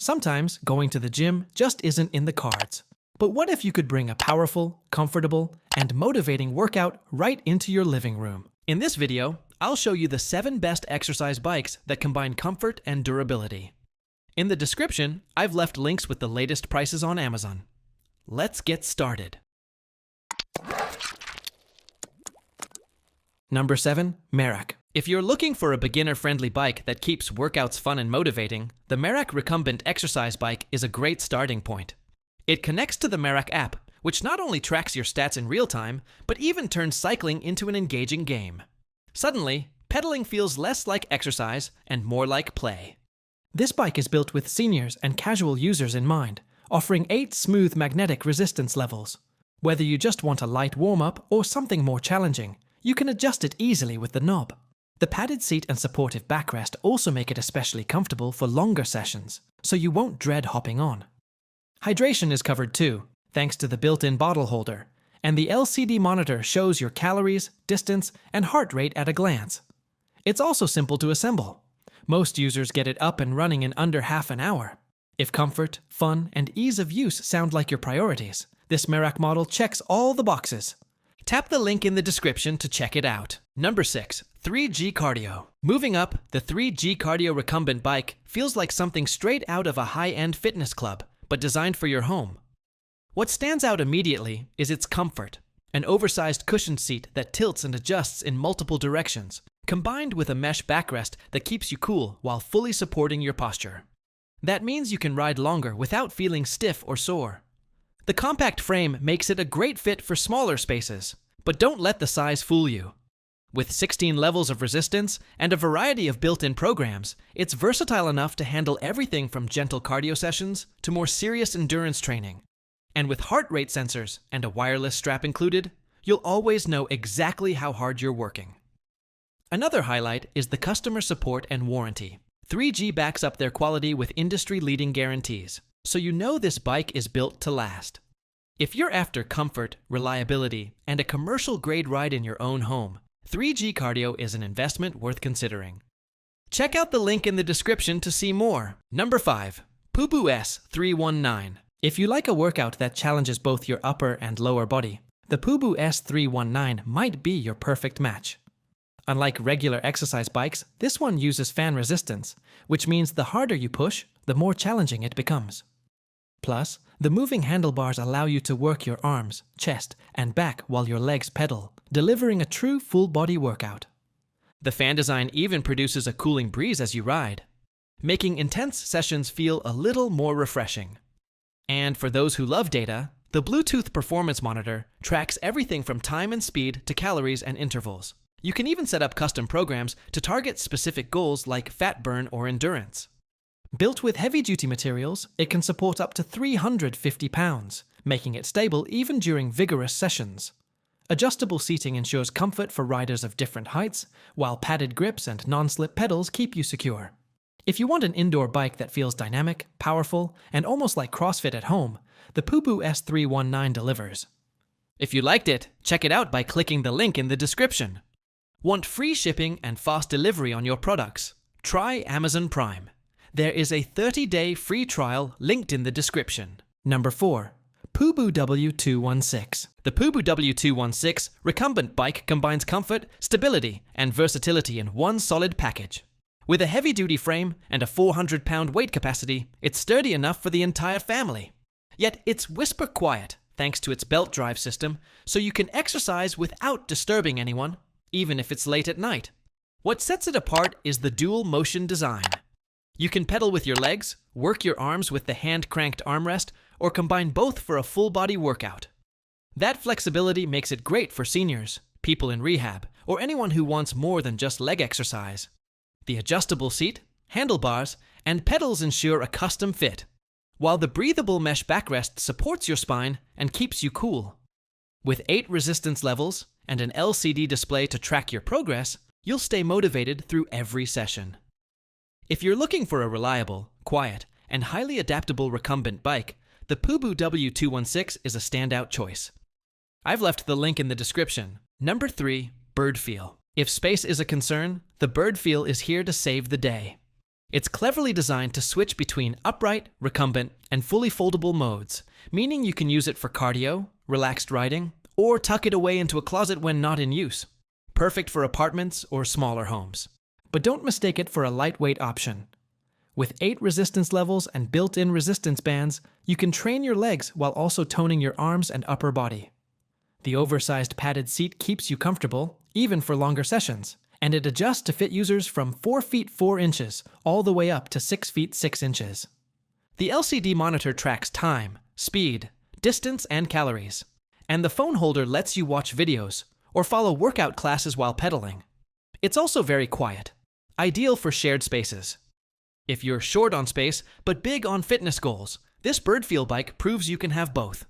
Sometimes going to the gym just isn't in the cards. But what if you could bring a powerful, comfortable, and motivating workout right into your living room? In this video, I'll show you the 7 best exercise bikes that combine comfort and durability. In the description, I've left links with the latest prices on Amazon. Let's get started. Number 7. MERACH. If you're looking for a beginner-friendly bike that keeps workouts fun and motivating, the MERACH recumbent exercise bike is a great starting point. It connects to the MERACH app, which not only tracks your stats in real time, but even turns cycling into an engaging game. Suddenly, pedaling feels less like exercise and more like play. This bike is built with seniors and casual users in mind, offering 8 smooth magnetic resistance levels. Whether you just want a light warm-up or something more challenging, you can adjust it easily with the knob. The padded seat and supportive backrest also make it especially comfortable for longer sessions, so you won't dread hopping on. Hydration is covered too, thanks to the built-in bottle holder, and the LCD monitor shows your calories, distance, and heart rate at a glance. It's also simple to assemble. Most users get it up and running in under half an hour. If comfort, fun, and ease of use sound like your priorities, this MERACH model checks all the boxes. Tap the link in the description to check it out. Number 6. 3G Cardio. Moving up, the 3G Cardio recumbent bike feels like something straight out of a high-end fitness club, but designed for your home. What stands out immediately is its comfort. An oversized cushioned seat that tilts and adjusts in multiple directions, combined with a mesh backrest that keeps you cool while fully supporting your posture. That means you can ride longer without feeling stiff or sore. The compact frame makes it a great fit for smaller spaces, but don't let the size fool you. With 16 levels of resistance and a variety of built-in programs, it's versatile enough to handle everything from gentle cardio sessions to more serious endurance training. And with heart rate sensors and a wireless strap included, you'll always know exactly how hard you're working. Another highlight is the customer support and warranty. 3G backs up their quality with industry-leading guarantees, so you know this bike is built to last. If you're after comfort, reliability, and a commercial-grade ride in your own home, 3G Cardio is an investment worth considering. Check out the link in the description to see more. Number 5. POOBOO S319. If you like a workout that challenges both your upper and lower body, the POOBOO S319 might be your perfect match. Unlike regular exercise bikes, this one uses fan resistance, which means the harder you push, the more challenging it becomes. Plus, the moving handlebars allow you to work your arms, chest, and back while your legs pedal, delivering a true full-body workout. The fan design even produces a cooling breeze as you ride, making intense sessions feel a little more refreshing. And for those who love data, the Bluetooth performance monitor tracks everything from time and speed to calories and intervals. You can even set up custom programs to target specific goals like fat burn or endurance. Built with heavy-duty materials, it can support up to 350 pounds, making it stable even during vigorous sessions. Adjustable seating ensures comfort for riders of different heights, while padded grips and non-slip pedals keep you secure. If you want an indoor bike that feels dynamic, powerful, and almost like CrossFit at home, the POOBOO S319 delivers. If you liked it, check it out by clicking the link in the description. Want free shipping and fast delivery on your products? Try Amazon Prime. There is a 30-day free trial linked in the description. Number 4. POOBOO W216. The POOBOO W216 recumbent bike combines comfort, stability, and versatility in one solid package. With a heavy-duty frame and a 400-pound weight capacity, it's sturdy enough for the entire family. Yet it's whisper quiet thanks to its belt drive system, so you can exercise without disturbing anyone, even if it's late at night. What sets it apart is the dual motion design. You can pedal with your legs, work your arms with the hand-cranked armrest, or combine both for a full-body workout. That flexibility makes it great for seniors, people in rehab, or anyone who wants more than just leg exercise. The adjustable seat, handlebars, and pedals ensure a custom fit, while the breathable mesh backrest supports your spine and keeps you cool. With 8 resistance levels and an LCD display to track your progress, you'll stay motivated through every session. If you're looking for a reliable, quiet, and highly adaptable recumbent bike, the POOBOO W216 is a standout choice. I've left the link in the description. Number 3. BIRDFEEL. If space is a concern, the BIRDFEEL is here to save the day. It's cleverly designed to switch between upright, recumbent, and fully foldable modes, meaning you can use it for cardio, relaxed riding, or tuck it away into a closet when not in use. Perfect for apartments or smaller homes. But don't mistake it for a lightweight option. With 8 resistance levels and built-in resistance bands, you can train your legs while also toning your arms and upper body. The oversized padded seat keeps you comfortable, even for longer sessions, and it adjusts to fit users from 4 feet 4 inches all the way up to 6 feet 6 inches. The LCD monitor tracks time, speed, distance, and calories, and the phone holder lets you watch videos or follow workout classes while pedaling. It's also very quiet, ideal for shared spaces. If you're short on space but big on fitness goals, this BIRDFEEL bike proves you can have both.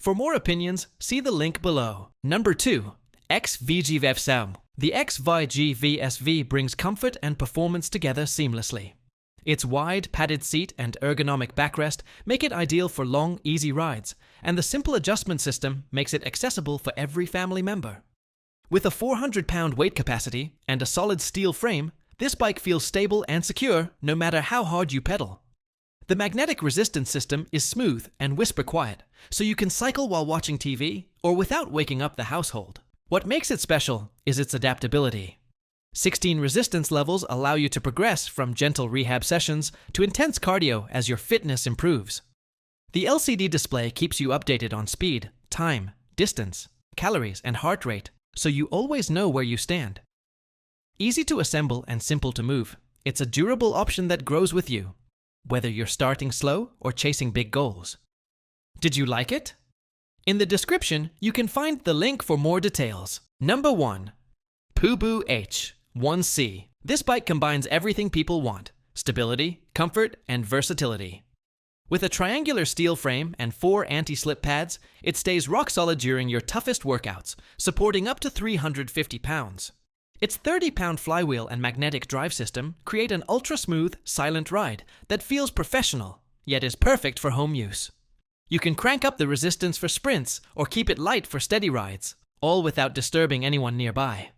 For more opinions, see the link below. Number 2. XVGVSV. The XVGVSV brings comfort and performance together seamlessly. Its wide, padded seat and ergonomic backrest make it ideal for long, easy rides, and the simple adjustment system makes it accessible for every family member. With a 400-pound weight capacity and a solid steel frame, this bike feels stable and secure no matter how hard you pedal. The magnetic resistance system is smooth and whisper quiet, so you can cycle while watching TV or without waking up the household. What makes it special is its adaptability. 16 resistance levels allow you to progress from gentle rehab sessions to intense cardio as your fitness improves. The LCD display keeps you updated on speed, time, distance, calories, and heart rate, so you always know where you stand. Easy to assemble and simple to move, it's a durable option that grows with you, whether you're starting slow or chasing big goals. Did you like it? In the description, you can find the link for more details. Number 1. POOBOO H1C. This bike combines everything people want: stability, comfort, and versatility. With a triangular steel frame and 4 anti-slip pads, it stays rock solid during your toughest workouts, supporting up to 350 pounds. Its 30-pound flywheel and magnetic drive system create an ultra-smooth, silent ride that feels professional, yet is perfect for home use. You can crank up the resistance for sprints or keep it light for steady rides, all without disturbing anyone nearby.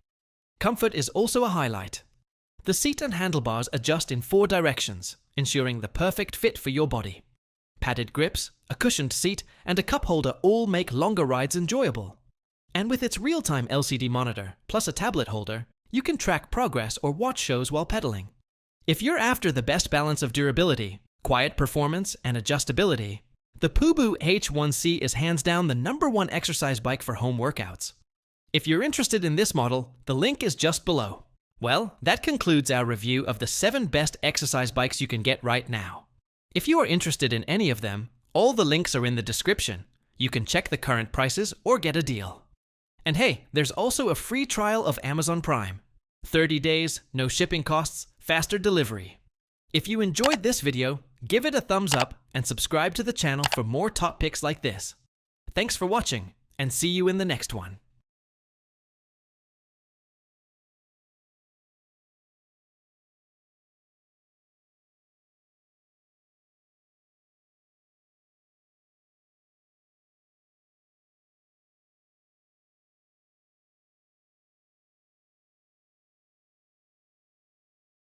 Comfort is also a highlight. The seat and handlebars adjust in 4 directions, ensuring the perfect fit for your body. Padded grips, a cushioned seat, and a cup holder all make longer rides enjoyable. And with its real-time LCD monitor, plus a tablet holder, you can track progress or watch shows while pedaling. If you're after the best balance of durability, quiet performance, and adjustability, the POOBOO H1C is hands down the #1 exercise bike for home workouts. If you're interested in this model, the link is just below. Well, that concludes our review of the 7 best exercise bikes you can get right now. If you are interested in any of them, all the links are in the description. You can check the current prices or get a deal. And hey, there's also a free trial of Amazon Prime. 30 days, no shipping costs, faster delivery. If you enjoyed this video, give it a thumbs up and subscribe to the channel for more top picks like this. Thanks for watching, and see you in the next one.